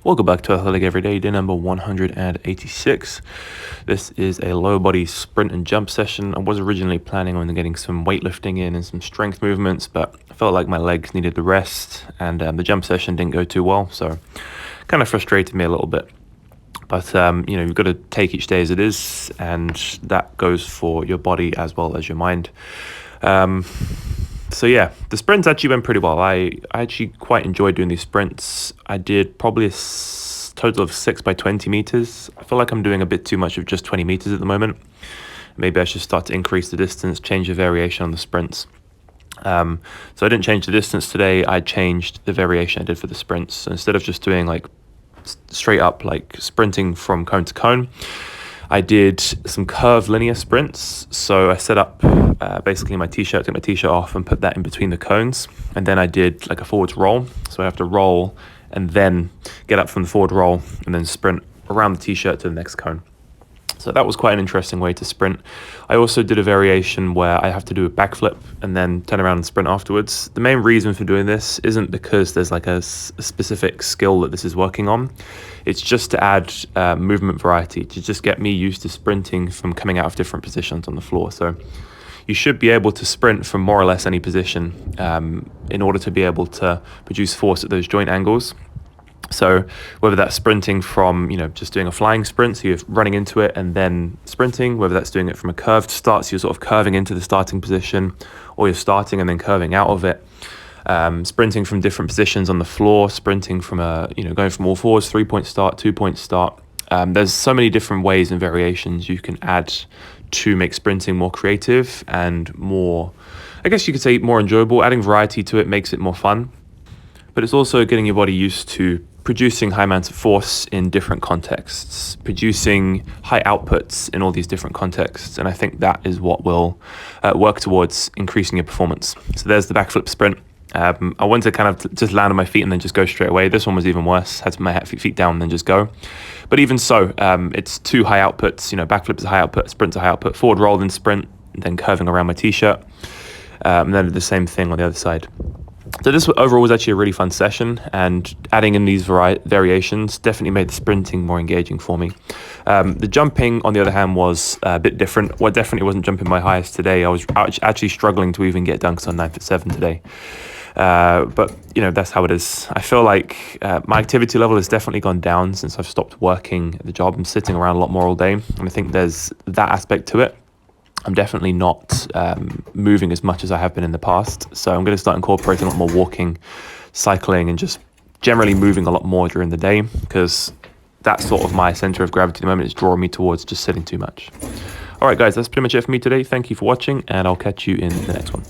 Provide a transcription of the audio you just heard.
Welcome back to Athletic Everyday, day number 186. This is a low body sprint and jump session. I was originally planning on getting some weightlifting in and some strength movements, but I felt like my legs needed the rest, and the jump session didn't go too well, so kind of frustrated me a little bit. But you've got to take each day as it is, and that goes for your body as well as your mind. So yeah, the sprints actually went pretty well. I actually quite enjoyed doing these sprints. I did probably a total of 6 by 20 meters. I feel like I'm doing a bit too much of just 20 meters at the moment. Maybe I should start to increase the distance, change the variation on the sprints. So I didn't change the distance today. I changed the variation I did for the sprints. So instead of just doing like straight up like sprinting from cone to cone, I did some curved linear sprints. So I set up basically my t-shirt, took my t-shirt off and put that in between the cones. And then I did like a forwards roll. So I have to roll and then get up from the forward roll and then sprint around the t-shirt to the next cone. So that was quite an interesting way to sprint. I also did a variation where I have to do a backflip and then turn around and sprint afterwards. The main reason for doing this isn't because there's like a specific skill that this is working on. It's just to add movement variety, to just get me used to sprinting from coming out of different positions on the floor. So you should be able to sprint from more or less any position in order to be able to produce force at those joint angles. So whether that's sprinting from, just doing a flying sprint, so you're running into it and then sprinting, whether that's doing it from a curved start, so you're sort of curving into the starting position, or you're starting and then curving out of it. Sprinting from different positions on the floor, sprinting from going from all fours, 3-point start, 2-point start. There's so many different ways and variations you can add to make sprinting more creative and more, I guess you could say, more enjoyable. Adding variety to it makes it more fun, but it's also getting your body used to producing high amounts of force in different contexts, producing high outputs in all these different contexts. And I think that is what will work towards increasing your performance. So there's the backflip sprint. I wanted to kind of just land on my feet and then just go straight away. This one was even worse. Had to my feet down and then just go. But even so, it's two high outputs. Backflip is a high output, sprint's a high output. Forward roll, then sprint, then curving around my t-shirt. And then the same thing on the other side. So this overall was actually a really fun session, and adding in these variations definitely made the sprinting more engaging for me. The jumping, on the other hand, was a bit different. Well, I definitely wasn't jumping my highest today. I was actually struggling to even get dunks on 9'7" today. But that's how it is. I feel like my activity level has definitely gone down since I've stopped working at the job. I'm sitting around a lot more all day, and I think there's that aspect to it. I'm definitely not moving as much as I have been in the past. So I'm going to start incorporating a lot more walking, cycling, and just generally moving a lot more during the day, because that's sort of my center of gravity at the moment. It's drawing me towards just sitting too much. All right, guys, that's pretty much it for me today. Thank you for watching, and I'll catch you in the next one.